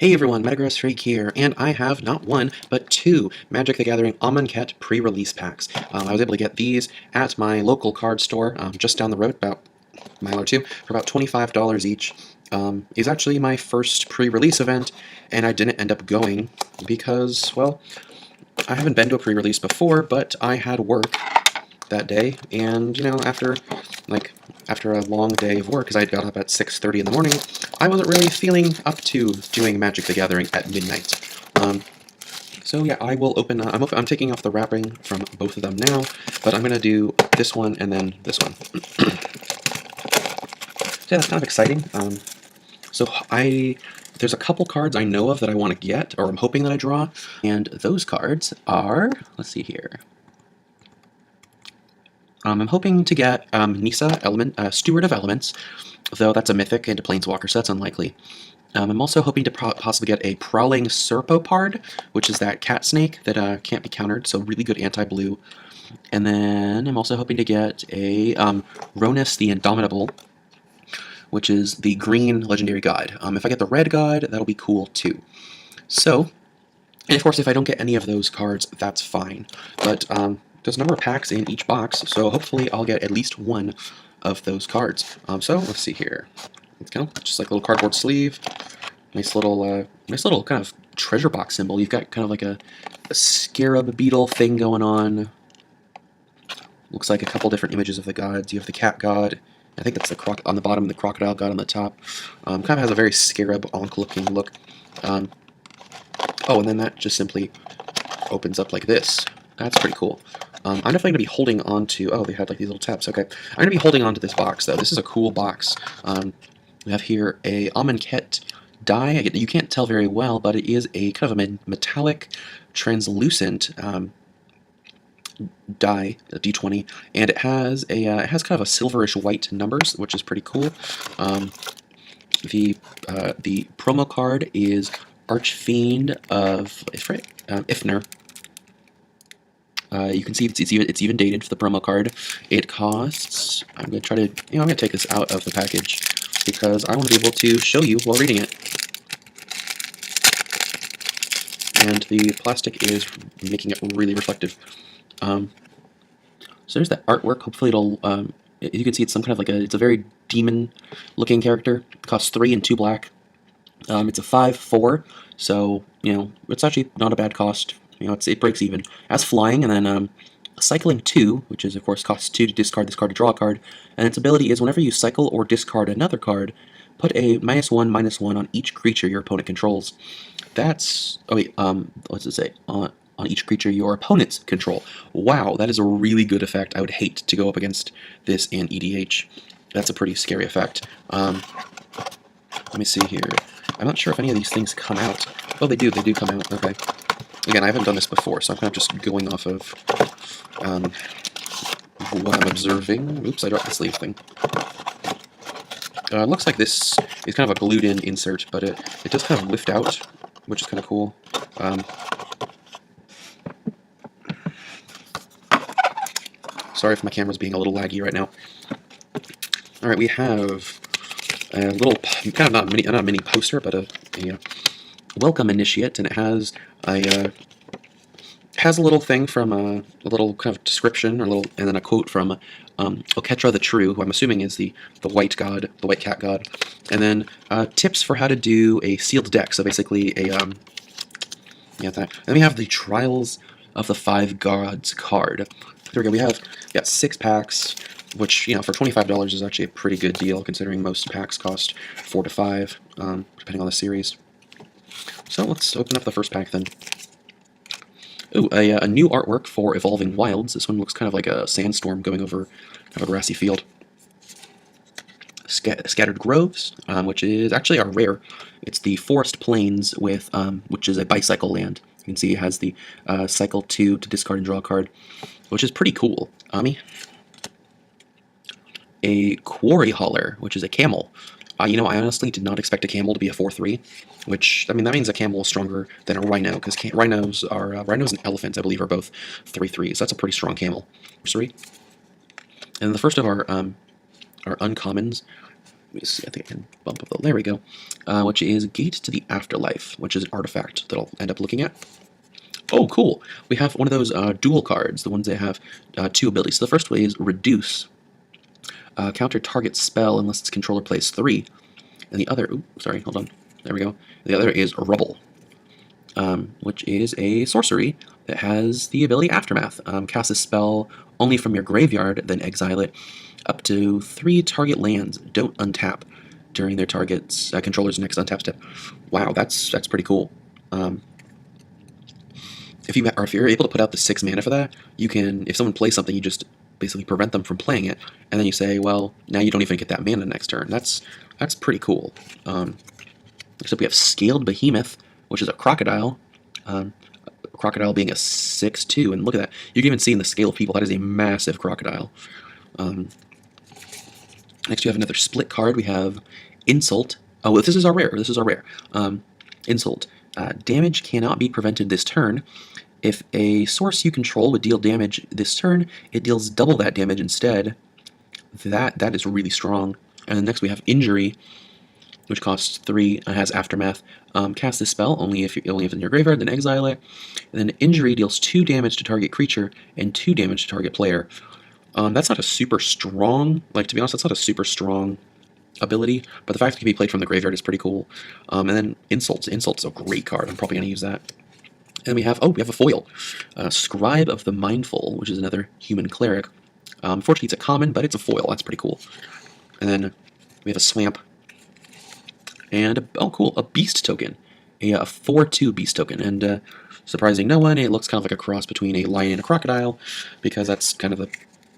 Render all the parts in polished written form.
Hey everyone, MtG Freak here, and I have not one, but two Magic the Gathering Amonkhet pre-release packs. I was able to get these at my local card store, just down the road, about a mile or two, for about $25 each. It's actually my first pre-release event, and I didn't end up going because, well, I haven't been to a pre-release before, but I had work that day, and, after a long day of work, because I got up at 6:30 in the morning, I wasn't really feeling up to doing Magic the Gathering at midnight. So yeah, I will open, I'm taking off the wrapping from both of them now, but I'm going to do this one and then this one. So yeah, that's kind of exciting. There's a couple cards I know of that I want to get, or I'm hoping that I draw, and those cards are, let's see here. I'm hoping to get Nisa, Steward of Elements, though that's a mythic into Planeswalker, so that's unlikely. I'm also hoping to possibly get a Prowling Serpopard, which is that cat snake that can't be countered, so really good anti-blue. And then I'm also hoping to get a Ronus the Indomitable, which is the green legendary god. If I get the red god, that'll be cool too. So, and of course if I don't get any of those cards, that's fine. But there's a number of packs in each box, so hopefully I'll get at least one of those cards. So let's see here. It's kind of just like a little cardboard sleeve. Nice little kind of treasure box symbol. You've got kind of like a scarab beetle thing going on. Looks like a couple different images of the gods. You have the cat god. I think that's the on the bottom, the crocodile god on the top. Kind of has a very scarab Ankh-looking look. Oh, and then that just simply opens up like this. That's pretty cool. I'm definitely going to be holding on to... Oh, they had like these little tabs. Okay. I'm going to be holding on to this box, though. This is a cool box. We have here a Amonkhet die. You can't tell very well, but it is a kind of a metallic, translucent die, a D20, and it has kind of a silverish white numbers, which is pretty cool. The promo card is Archfiend of Ifnir. You can see it's even dated for the promo card. It costs. I'm gonna try to. I'm gonna take this out of the package because I want to be able to show you while reading it. And the plastic is making it really reflective. So there's that artwork. Hopefully it'll. You can see it's some kind of it's a very demon-looking character. It costs 3 and 2 black. It's a 5/4, so it's actually not a bad cost. It breaks even. It has flying, and then cycling 2, which is of course costs 2 to discard this card to draw a card. And its ability is whenever you cycle or discard another card, put a -1/-1 on each creature your opponent controls. That's what's it say? On each creature your opponents control. Wow, that is a really good effect. I would hate to go up against this in EDH. That's a pretty scary effect. Let me see here. I'm not sure if any of these things come out. Oh, they do. They do come out. Okay. Again, I haven't done this before, so I'm kind of just going off of what I'm observing. Oops, I dropped the sleeve thing. It looks like this is kind of a glued-in insert, but it does kind of lift out, which is kind of cool. Sorry if my camera's being a little laggy right now. All right, we have a little, kind of not a mini poster, but a welcome initiate, and it has a little thing from a little kind of description, and then a quote from Oketra the True, who I'm assuming is the white god, the white cat god, and then tips for how to do a sealed deck. So basically Then we have the Trials of the Five Gods card. There we go. We got 6 packs, which for $25 is actually a pretty good deal considering most packs cost 4 to 5, depending on the series. So let's open up the first pack then. Ooh, a new artwork for Evolving Wilds. This one looks kind of like a sandstorm going over kind of a grassy field. Scattered Groves, which is actually our rare. It's the Forest Plains with, which is a bicycle land. You can see it has the cycle 2 to discard and draw a card, which is pretty cool. A Quarry Hauler, which is a camel. I honestly did not expect a camel to be a 4/3, which, that means a camel is stronger than a rhino, because rhinos and elephants, I believe, are both 3/3s. That's a pretty strong camel. And the first of our uncommons let me see, I think I can bump up the, there we go, which is Gate to the Afterlife, which is an artifact that I'll end up looking at. Oh, cool. We have one of those dual cards, the ones that have two abilities. So the first way is Reduce. Counter target spell unless its controller plays 3. And the other, sorry, hold on. There we go. The other is Rubble, which is a sorcery that has the ability Aftermath. Cast a spell only from your graveyard, then exile it. Up to 3 target lands don't untap during their target's controller's next untap step. Wow, that's pretty cool. If you're able to put out the 6 mana for that, you can, if someone plays something, you just basically prevent them from playing it, and then you say, well, now you don't even get that mana next turn. That's pretty cool. Next up we have Scaled Behemoth, which is a crocodile. Crocodile being a 6/2, and look at that. You can even see in the scale of people, that is a massive crocodile. Next you have another split card. We have Insult. Oh, this is our rare. Insult. Damage cannot be prevented this turn. If a source you control would deal damage this turn, it deals double that damage instead. That is really strong. And then next we have Injury, which costs 3 and has Aftermath. Cast this spell only if it's in your graveyard, then exile it. And then Injury deals 2 damage to target creature and 2 damage to target player. That's not a super strong, to be honest, that's not a super strong ability, but the fact it can be played from the graveyard is pretty cool. And then Insult. Insult's a great card. I'm probably going to use that. And we have a foil. Scribe of the Mindful, which is another human cleric. Unfortunately, it's a common, but it's a foil. That's pretty cool. And then we have a Swamp. And, cool, a Beast token. A 4/2 Beast token. And surprising no one, it looks kind of like a cross between a lion and a crocodile, because that's kind of the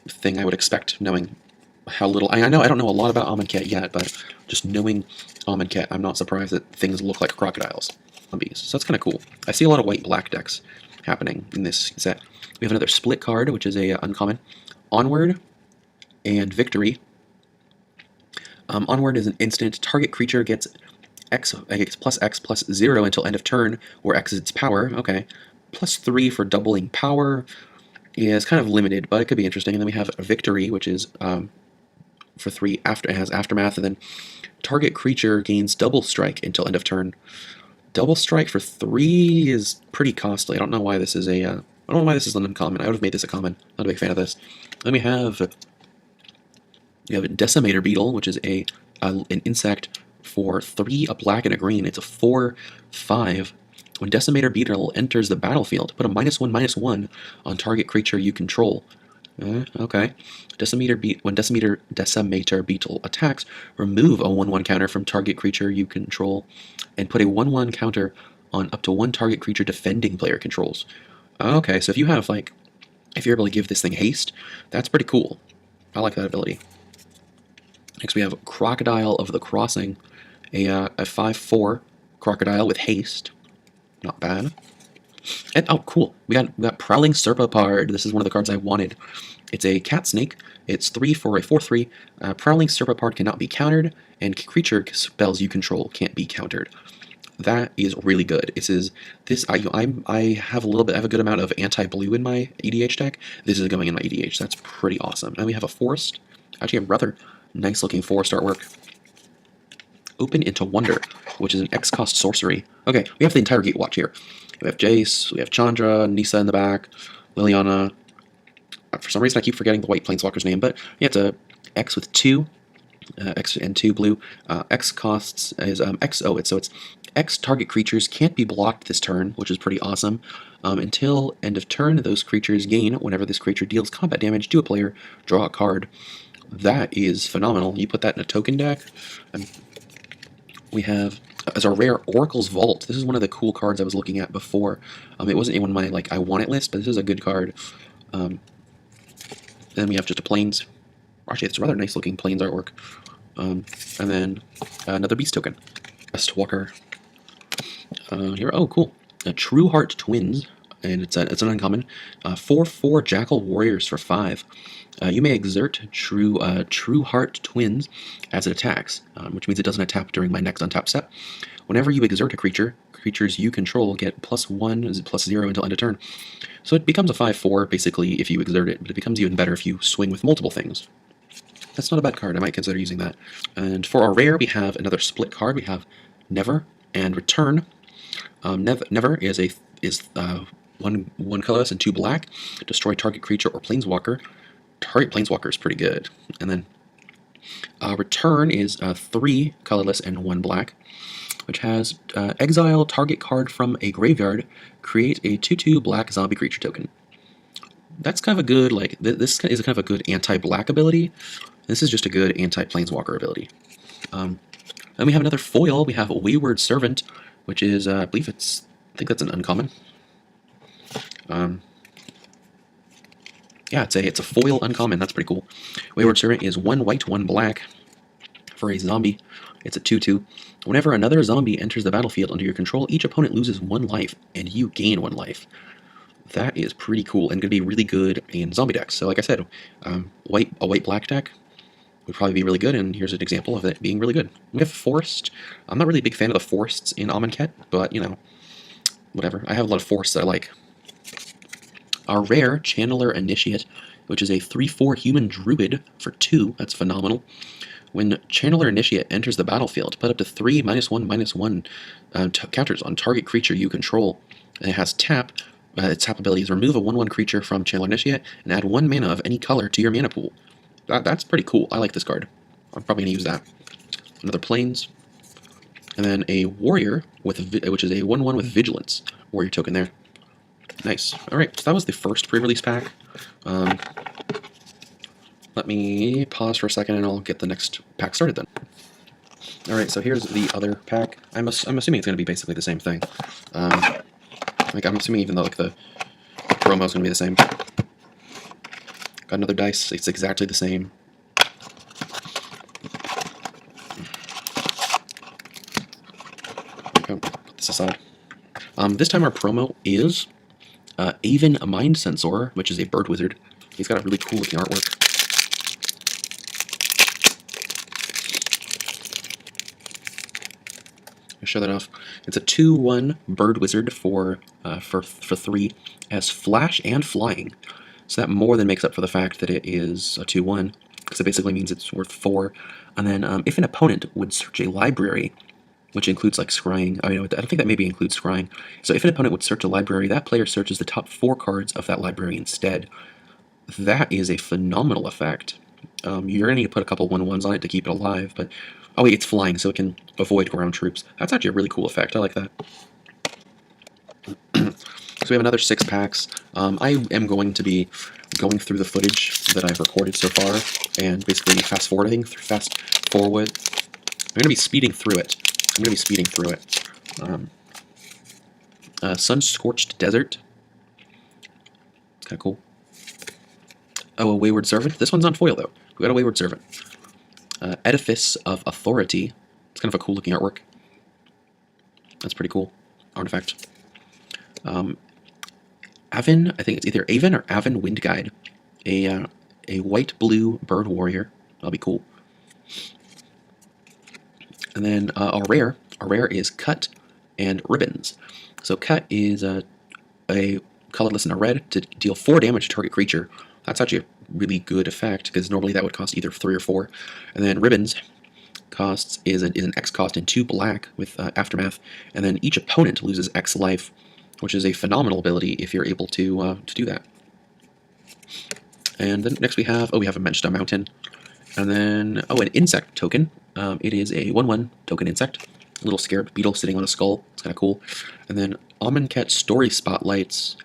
thing I would expect, knowing how little... I don't know a lot about Amonkhet yet, but just knowing Amonkhet, I'm not surprised that things look like crocodiles. So that's kind of cool. I see a lot of white-black decks happening in this set. We have another split card, which is a uncommon. Onward and Victory. Onward is an instant. Target creature gets X plus X plus 0 until end of turn, where X is its power. Okay. Plus 3 for doubling power. Yeah, it's kind of limited, but it could be interesting. And then we have Victory, which is for 3 after it has Aftermath, and then target creature gains double strike until end of turn. Double strike for 3 is pretty costly. I don't know why this is an uncommon. I would have made this a common. Not a big fan of this. Then we have a Decimator Beetle, which is an insect for 3, a black and a green. It's a 4/5. When Decimator Beetle enters the battlefield, put a -1/-1 on target creature you control. Okay. When Decimator Beetle attacks, remove a 1/1 counter from target creature you control, and put a 1/1 counter on up to 1 target creature defending player controls. Okay, so if you're able to give this thing haste, that's pretty cool. I like that ability. Next we have Crocodile of the Crossing, a 5/4 crocodile with haste. Not bad. And cool. We got Prowling Serpopard. This is one of the cards I wanted. It's a cat snake. It's 3 for a 4/3. Prowling Serpopard cannot be countered, and creature spells you control can't be countered. That is really good. I have a good amount of anti-blue in my EDH deck. This is going in my EDH. That's pretty awesome. And we have a forest. Actually, a rather nice looking forest artwork. Open into Wonder, which is an X-cost sorcery. Okay, we have the entire Gatewatch here. We have Jace, we have Chandra, Nisa in the back, Liliana. For some reason I keep forgetting the white planeswalker's name, but yeah, it's a X with 2, X and 2 blue. X costs is so it's X target creatures can't be blocked this turn, which is pretty awesome. Until end of turn, those creatures gain whenever this creature deals combat damage to a player, draw a card. That is phenomenal. You put that in a token deck, and we have as our rare Oracle's Vault. This is one of the cool cards I was looking at before. It wasn't in one of my I want it list, but this is a good card. Then we have just a Plains. Actually, it's a rather nice looking Plains artwork. And then another Beast token. Best Walker. Here, cool. True Heart Twins, and it's an uncommon. 4/4 Jackal Warriors for 5. You may exert True Heart Twins as it attacks, which means it doesn't attack during my next untap step. Whenever you exert a creature, creatures you control get +1, +0 until end of turn. So it becomes a 5/4 basically if you exert it, but it becomes even better if you swing with multiple things. That's not a bad card. I might consider using that. And for our rare, we have another split card. We have Never and Return. Never is one colorless and 2 black. Destroy target creature or planeswalker. Target planeswalker is pretty good. And then Return is 3 colorless and 1 black, which has exile target card from a graveyard. Create a 2/2 black zombie creature token. That's kind of a good, like, this is kind of a good anti-black ability. This is just a good anti-planeswalker ability. Then we have another foil. We have a Wayward Servant, which is, I think that's an uncommon. Yeah, it's a foil uncommon. That's pretty cool. Wayward Servant is 1 white, 1 black for a zombie. It's a 2/2. Whenever another zombie enters the battlefield under your control, each opponent loses 1 life, and you gain 1 life. That is pretty cool and going to be really good in zombie decks. So like I said, a white-black deck would probably be really good, and here's an example of it being really good. We have Forest. I'm not really a big fan of the forests in Amonkhet, but, you know, whatever. I have a lot of forests that I like. Our rare, Channeler Initiate, which is a 3/4 human druid for 2. That's phenomenal. When Channeler Initiate enters the battlefield, put up to 3 -1/-1 counters on target creature you control. And it has tap. Its tap ability is remove a 1/1 creature from Channeler Initiate and add 1 mana of any color to your mana pool. That's pretty cool. I like this card. I'm probably going to use that. Another Plains. And then a Warrior, which is a 1/1 with Vigilance. Warrior token there. Nice. Alright, so that was the first pre-release pack. Let me pause for a second and I'll get the next pack started then. Alright, so here's the other pack. I'm assuming it's going to be basically the same thing. I'm assuming even though like the promo is going to be the same. Got another dice. It's exactly the same. Okay, put this aside. This time our promo is Aven Mind Sensor, which is a bird wizard. He's got a really cool looking artwork. I'll show that off. It's a 2/1 bird wizard for 3. It has flash and flying. So that more than makes up for the fact that it is a 2/1, because it basically means it's worth 4. And then if an opponent would search a library, which includes like scrying, I don't think that maybe includes scrying. So if an opponent would search a library, that player searches the top 4 cards of that library instead. That is a phenomenal effect. You're going to need to put a couple 1/1s on it to keep it alive, but oh wait, it's flying, so it can avoid ground troops. That's actually a really cool effect. I like that. So we have another 6 packs. I am going to be going through the footage that I've recorded so far and basically fast forward. I'm going to be speeding through it. Sun-Scorched Desert. It's kind of cool. Oh, a Wayward Servant. This one's on foil, though. We got a Wayward Servant. Edifice of Authority. It's kind of a cool looking artwork. That's pretty cool. Artifact. Aven, I think it's either Aven or Aven Wind Guide. A white-blue bird warrior. That'll be cool. And then our rare is Cut and Ribbons. So Cut is a colorless and a red to deal 4 damage to target creature. That's actually a really good effect, because normally that would cost either 3 or 4. And then Ribbons is an X cost and 2 black with Aftermath. And then each opponent loses X life, which is a phenomenal ability if you're able to do that. And then next we have a Mensta Mountain. And then, an insect token. It is a 1/1 token insect. A little scared beetle sitting on a skull. It's kind of cool. And then Amonkhet Story Spotlights.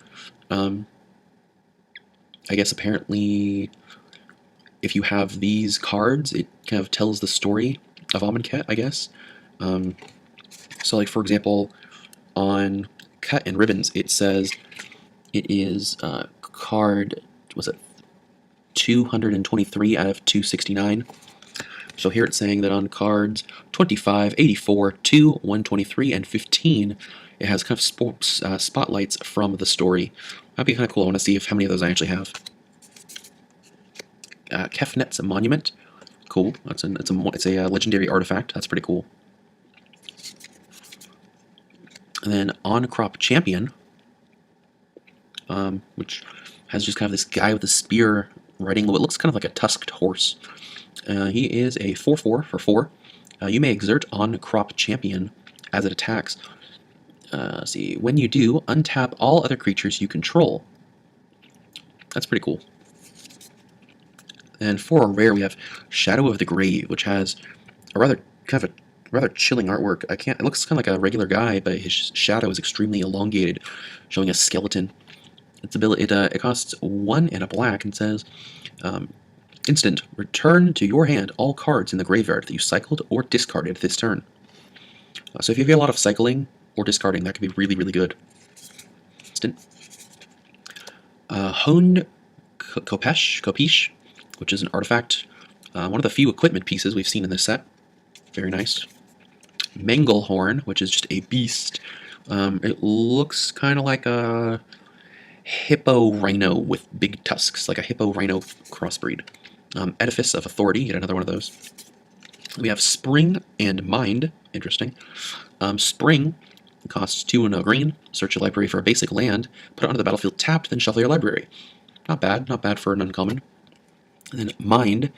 I guess apparently if you have these cards, it kind of tells the story of Amonkhet, I guess. So like for example, on Cut and Ribbons, it says it is card, was it 223 out of 269. So here it's saying that on cards 25, 84, 2, 123, and 15, it has kind of spotlights from the story. That'd be kind of cool. I want to see how many of those I actually have. Kefnet's Monument. Cool. It's a legendary artifact. That's pretty cool. And then On Crop Champion, which has just kind of this guy with a spear riding what looks kind of like a tusked horse. He is a 4/4 for 4. You may exert on crop champion as it attacks. Let's see. When you do, untap all other creatures you control. That's pretty cool. And for a rare, we have Shadow of the Grave, which has a rather chilling artwork. It looks kind of like a regular guy, but his shadow is extremely elongated, showing a skeleton. Its ability, it costs 1 and a black, and says, instant, return to your hand all cards in the graveyard that you cycled or discarded this turn. So if you have a lot of cycling or discarding, that could be really, really good. Instant. Honed Kopesh, which is an artifact. One of the few equipment pieces we've seen in this set. Very nice. Manglehorn, which is just a beast. It looks kind of like a hippo rhino with big tusks, like a hippo rhino crossbreed. Edifice of Authority, yet another one of those. We have Spring and Mind, interesting. Spring costs 2 and a green. Search your library for a basic land, put it onto the battlefield tapped, then shuffle your library. Not bad for an uncommon. And then Mind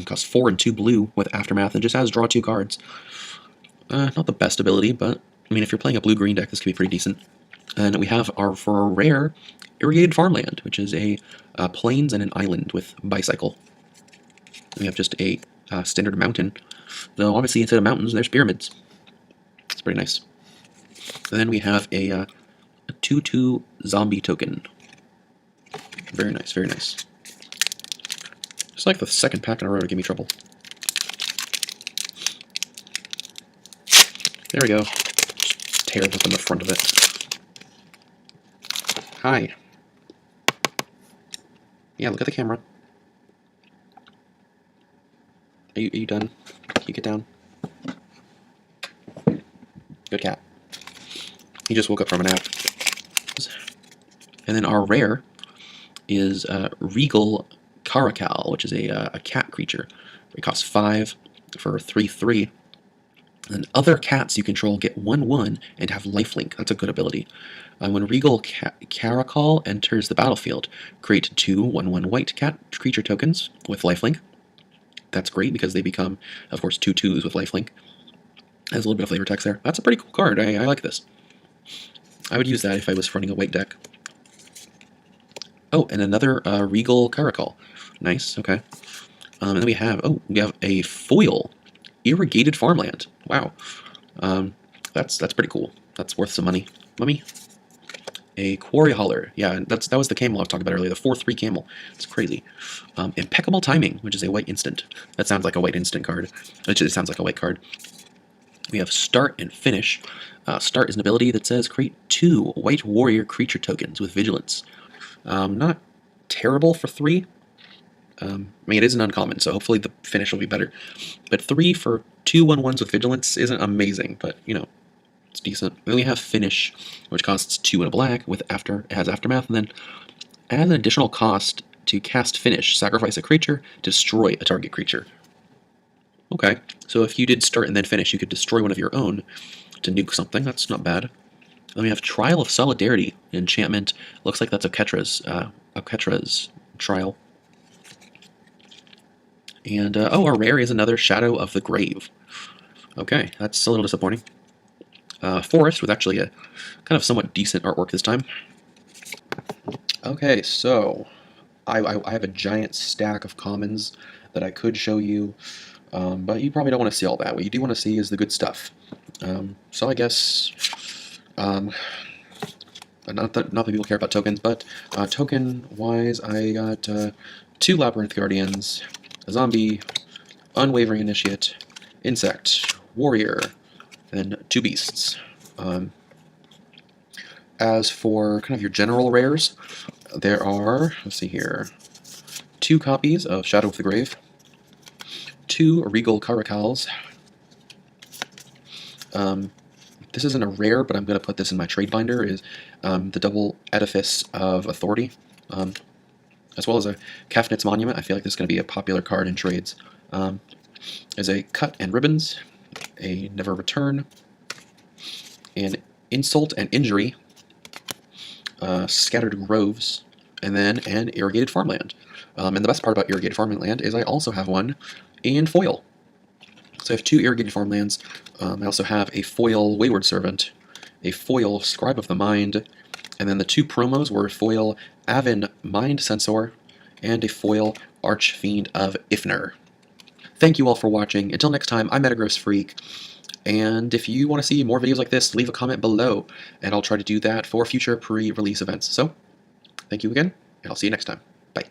costs 4 and 2 blue with Aftermath and just has draw 2 cards. Not the best ability, but I mean, if you're playing a blue-green deck, this could be pretty decent. And we have for a rare, Irrigated Farmland, which is a plains and an island with bicycle. We have just a standard mountain. Though obviously instead of mountains, there's pyramids. It's pretty nice. And then we have a 2/2 zombie token. Very nice, very nice. It's like the second pack in a row to give me trouble. There we go. Just tear open the front of it. Hi. Yeah, look at the camera. Are you done? Can you get down? Good cat. He just woke up from a nap. And then our rare is Regal Caracal, which is a cat creature. It costs 5 for 3/3. And other cats you control get 1/1 and have lifelink. That's a good ability. When Regal Caracal enters the battlefield, create 2 1/1 white cat creature tokens with lifelink. That's great because they become, of course, 2/2s with lifelink. Has a little bit of flavor text there. That's a pretty cool card. I like this. I would use that if I was running a white deck. Oh, and another Regal Caracal. Nice, okay. And then we have a foil Irrigated Farmland. Wow. That's pretty cool. That's worth some money. Mummy? A Quarry Hauler. Yeah, that was the camel I was talking about earlier, the 4/3 camel. It's crazy. Impeccable Timing, which is a white instant. That sounds like a white instant card. It sounds like a white card. We have Start and Finish. Start is an ability that says create 2 white warrior creature tokens with Vigilance. Not terrible for 3. I mean, it is an uncommon, so hopefully the finish will be better. But 3 for 2 1/1s with Vigilance isn't amazing, but, you know, it's decent. Then we have Finish, which costs 2 and a black, it has Aftermath, and then add an additional cost to cast Finish. Sacrifice a creature, destroy a target creature. Okay, so if you did Start and then Finish, you could destroy one of your own to nuke something. That's not bad. Then we have Trial of Solidarity, enchantment. Looks like that's Oketra's Trial. And, our rare is another Shadow of the Grave. Okay, that's a little disappointing. Forest with actually a kind of somewhat decent artwork this time. Okay, so I have a giant stack of commons that I could show you, but you probably don't want to see all that. What you do want to see is the good stuff. So I guess, not that people care about tokens, but token-wise, I got 2 Labyrinth Guardians, a Zombie, Unwavering Initiate, Insect, Warrior, and 2 Beasts. As for kind of your general rares, there are, let's see here, 2 copies of Shadow of the Grave, 2 Regal Caracals. This isn't a rare, but I'm going to put this in my trade binder, is the double Edifice of Authority, as well as a Kafnit's Monument. I feel like this is going to be a popular card in trades. There's a Cut and Ribbons, a Never Return, an Insult and Injury, Scattered Groves, and then an irrigated farmland. And the best part about irrigated farmland is I also have one in foil. So I have 2 irrigated farmlands. I also have a foil Wayward Servant, a foil Scribe of the Mind, and then the 2 promos were foil Avon Mind Censor and a foil Archfiend of Ifnir. Thank you all for watching. Until next time, I'm Metagross Freak, and if you want to see more videos like this, leave a comment below, and I'll try to do that for future pre-release events. So, thank you again, and I'll see you next time. Bye.